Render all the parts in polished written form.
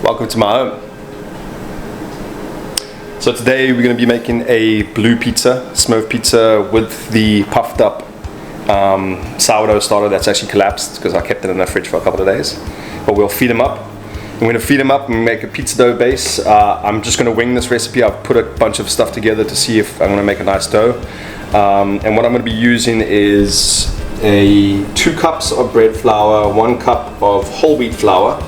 Welcome to my home. So today we're going to be making a blue pizza, Smurf pizza, with the puffed up sourdough starter that's actually collapsed because I kept it in the fridge for a couple of days. But we'll feed them up. I'm going to feed them up and make a pizza dough base. I'm just going to wing this recipe. I've put a bunch of stuff together to see if I'm going to make a nice dough. And what I'm going to be using is 2 cups of bread flour, 1 cup of whole wheat flour.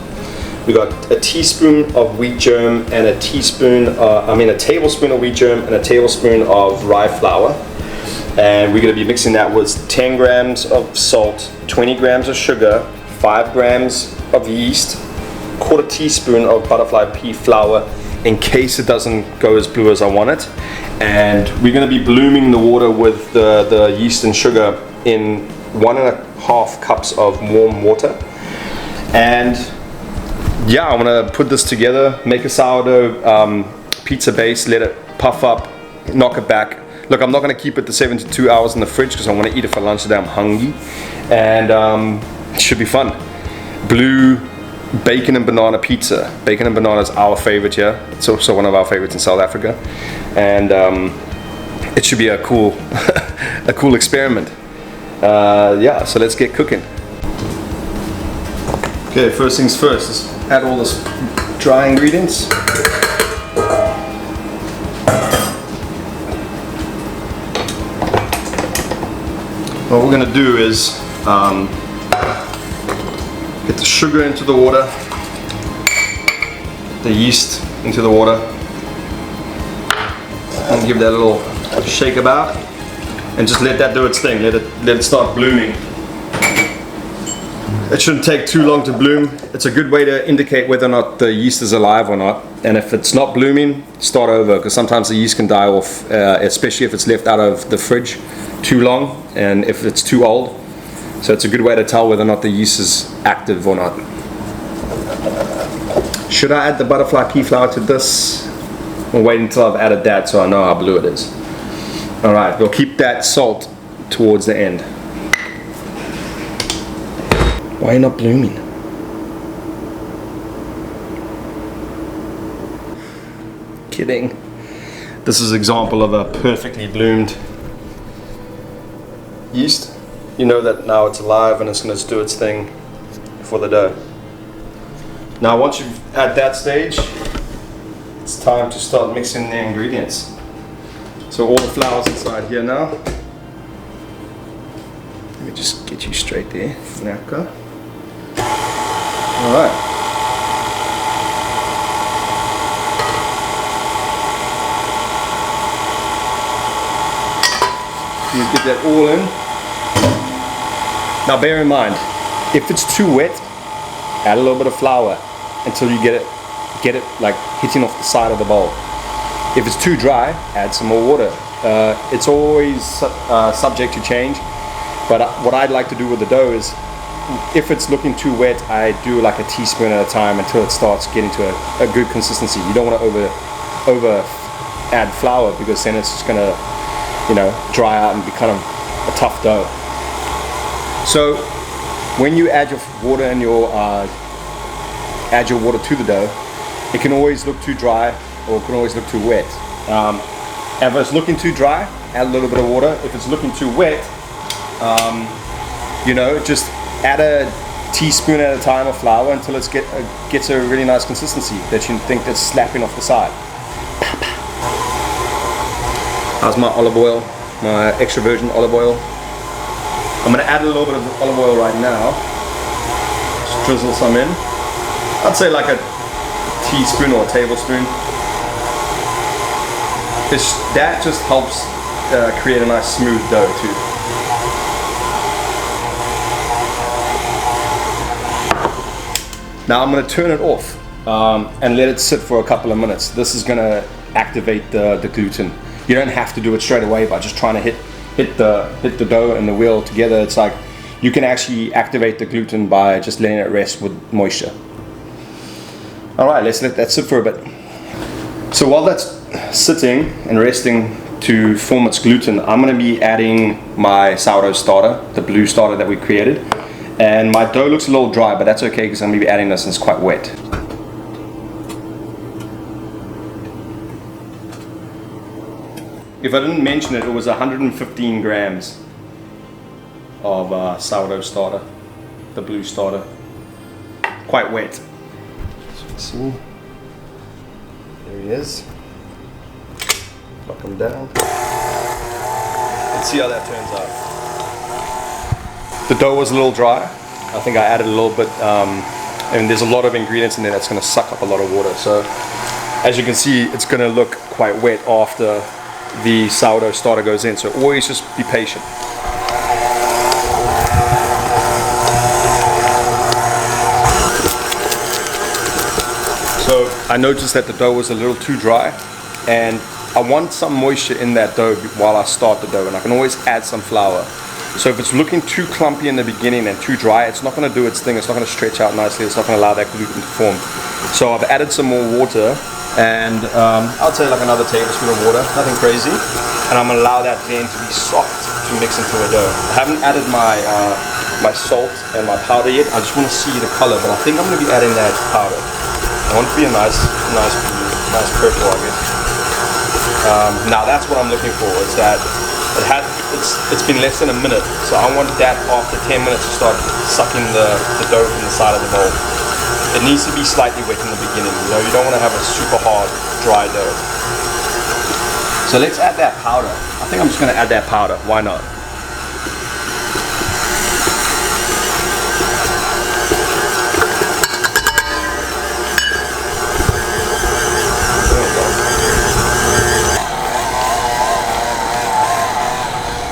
We got a teaspoon of wheat germ and a tablespoon of wheat germ and a tablespoon of rye flour. And we're going to be mixing that with 10 grams of salt, 20 grams of sugar, 5 grams of yeast, 1/4 teaspoon of butterfly pea flour in case it doesn't go as blue as I want it. And we're going to be blooming the water with the yeast and sugar in 1.5 cups of warm water. And yeah, I'm going to put this together, make a sourdough pizza base, let it puff up, knock it back. Look, I'm not going to keep it to 72 hours in the fridge because I want to eat it for lunch today. I'm hungry. And it should be fun. Blue bacon and banana pizza. Bacon and banana is our favorite here. It's also one of our favorites in South Africa. And it should be a cool, a cool experiment. Yeah, so let's get cooking. Okay, first things first, let's add all this dry ingredients. What we're going to do is get the sugar into the water, the yeast into the water, and give that a little shake about, and just let that do its thing. Let it start blooming. It shouldn't take too long to bloom. It's a good way to indicate whether or not the yeast is alive or not. And if it's not blooming, start over, because sometimes the yeast can die off, especially if it's left out of the fridge too long and if it's too old. So it's a good way to tell whether or not the yeast is active or not. Should I add the butterfly pea flour to this? We'll wait until I've added that so I know how blue it is. Alright, we'll keep that salt towards the end. Why are you not blooming? Kidding. This is an example of a perfectly bloomed yeast. You know that now it's alive and it's going to do its thing for the dough. Now once you've at that stage, it's time to start mixing the ingredients. So all the flour's inside here now. Let me just get you straight there. Napka. Alright. You get that all in. Now bear in mind, if it's too wet, add a little bit of flour until you get it like hitting off the side of the bowl. If it's too dry, add some more water. It's always subject to change, but what I'd like to do with the dough is, if it's looking too wet, I do like a teaspoon at a time until it starts getting to a good consistency. You don't want to over add flour, because then it's just gonna, you know, dry out and be kind of a tough dough. So when you add your water and add your water to the dough, it can always look too dry or it can always look too wet. If it's looking too dry, add a little bit of water. If it's looking too wet, you know, just add a teaspoon at a time of flour until it gets a really nice consistency that you think it's slapping off the side. How's my olive oil, my extra virgin olive oil? I'm going to add a little bit of olive oil right now. Just drizzle some in. I'd say like a teaspoon or a tablespoon. That just helps create a nice smooth dough too. Now I'm going to turn it off and let it sit for a couple of minutes. This is going to activate the gluten. You don't have to do it straight away by just trying to hit the dough and the wheel together. It's like you can actually activate the gluten by just letting it rest with moisture. Alright, let's let that sit for a bit. So while that's sitting and resting to form its gluten, I'm going to be adding my sourdough starter, the blue starter that we created. And my dough looks a little dry, but that's okay because I'm going to be adding this and it's quite wet. If I didn't mention it, it was 115 grams of sourdough starter, the blue starter. Quite wet. So you can see, there he is. Knock him down. Let's see how that turns out. The dough was a little dry. I think I added a little bit, and there's a lot of ingredients in there that's going to suck up a lot of water. So as you can see, it's going to look quite wet after the sourdough starter goes in. So always just be patient. So I noticed that the dough was a little too dry, and I want some moisture in that dough while I start the dough, and I can always add some flour. So if it's looking too clumpy in the beginning and too dry, it's not going to do its thing. It's not going to stretch out nicely. It's not going to allow that gluten to form. So I've added some more water, and I'd say like another tablespoon of water, nothing crazy. And I'm going to allow that then to be soft to mix into a dough. I haven't added my my salt and my powder yet. I just want to see the color, but I think I'm going to be adding that powder. I want it to be a nice purple, I guess. Now that's what I'm looking for. Is that it's been less than a minute, so I want that after 10 minutes to start sucking the dough from the side of the bowl. It needs to be slightly wet in the beginning. You know, you don't want to have a super hard, dry dough. So let's add that powder. I think I'm just going to add that powder. Why not?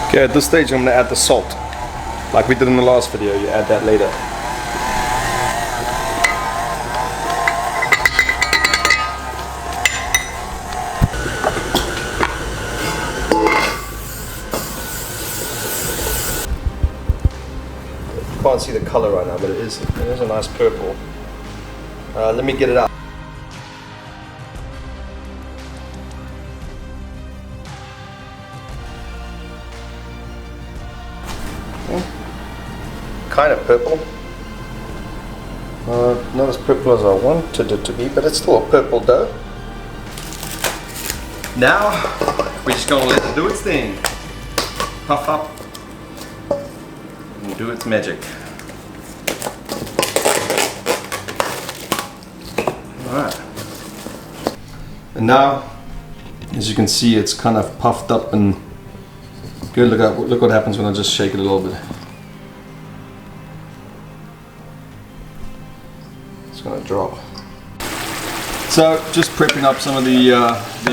Okay, at this stage I'm going to add the salt. Like we did in the last video, you add that later. You can't see the color right now, but it is a nice purple. Let me get it out. Kind of purple. Not as purple as I wanted it to be, but it's still a purple dough. Now we're just going to let it do its thing. Puff up and do its magic. Alright. And now, as you can see, it's kind of puffed up and good. Look what happens when I just shake it a little bit. Going to drop. So just prepping up some of the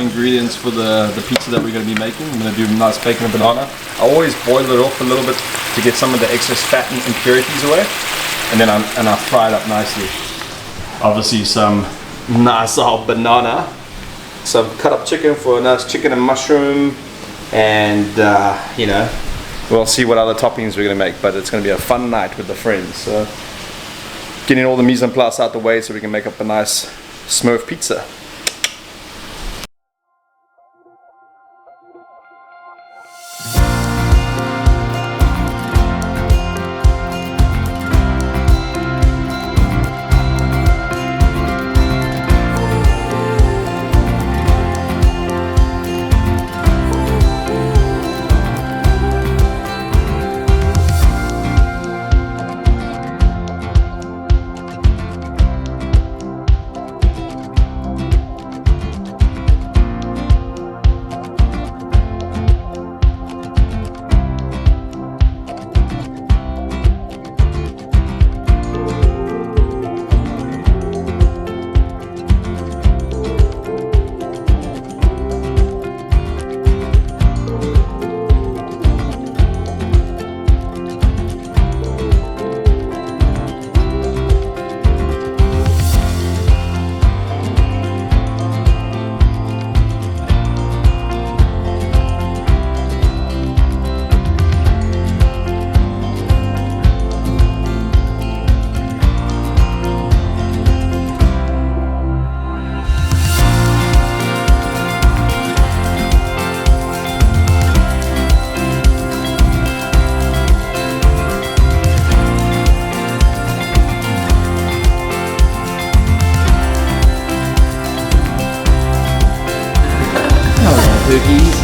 ingredients for the pizza that we're going to be making. I'm going to do a nice bacon and banana. I always boil it off a little bit to get some of the excess fat and impurities away, and then I fry it up nicely. Obviously some nice old banana, some cut up chicken for a nice chicken and mushroom, and you know, we'll see what other toppings we're going to make, but it's going to be a fun night with the friends. So getting all the mise en place out the way so we can make up a nice Smurf pizza. cookies.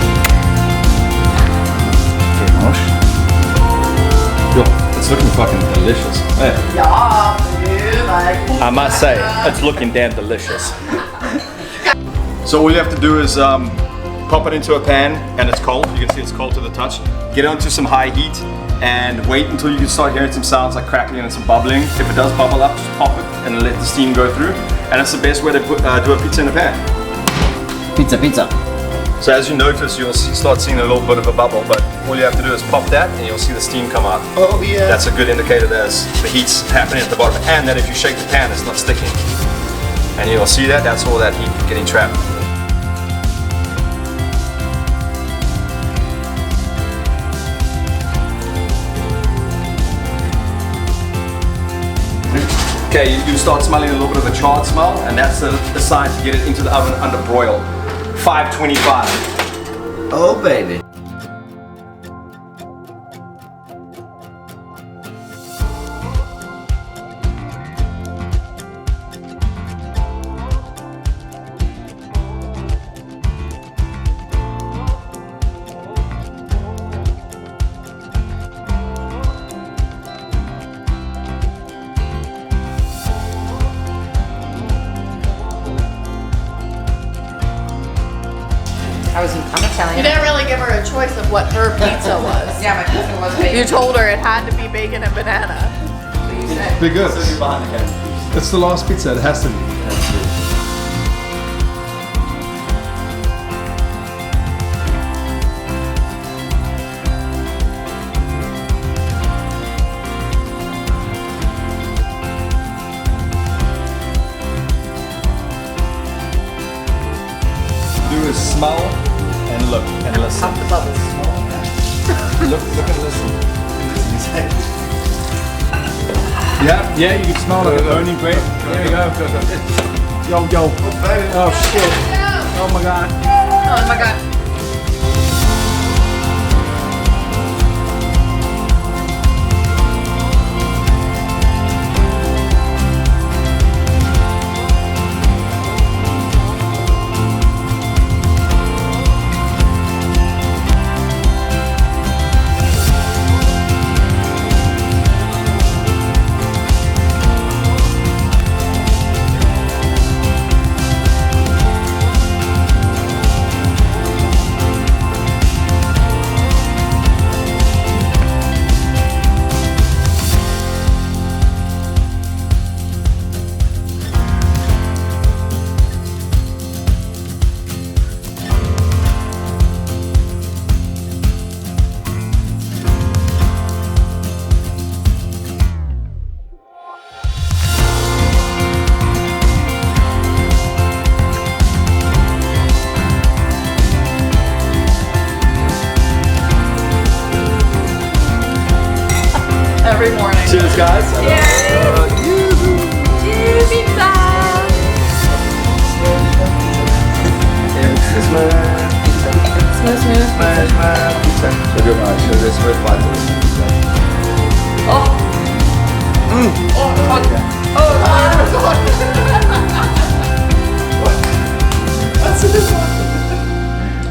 Okay, Mosh. Yo, it's looking fucking delicious. Hey. Ja, dude, like. I must say, it's looking damn delicious. So all you have to do is pop it into a pan, and it's cold. You can see it's cold to the touch. Get it onto some high heat and wait until you can start hearing some sounds like crackling and some bubbling. If it does bubble up, just pop it and let the steam go through. And it's the best way to do a pizza in a pan. Pizza, pizza. So as you notice, you'll start seeing a little bit of a bubble, but all you have to do is pop that and you'll see the steam come out. Oh yeah. That's a good indicator that the heat's happening at the bottom, and that if you shake the pan, it's not sticking. And you'll see that, that's all that heat getting trapped. Okay, you start smelling a little bit of a charred smell, and that's the sign to get it into the oven under broil. 525. Oh baby. I'm Italian. You didn't really give her a choice of what her pizza was. Yeah, my pizza was bacon. You told her it had to be bacon and banana. Be good. It's the last pizza, it has to be. Do is smell and look and listen. Pop the bubbles. Look and listen. Yeah, yeah, you can smell like a burning bread. There you go. Yo, yo. Oh shit. Oh my god. Oh my god. Every morning. Cheers, guys. Cheers, pizza! Smooth, smooth. Oh. Oh, God. Oh, God.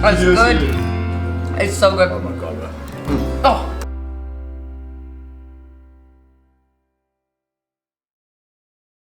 That's good. It's so good. Oh my god. Oh.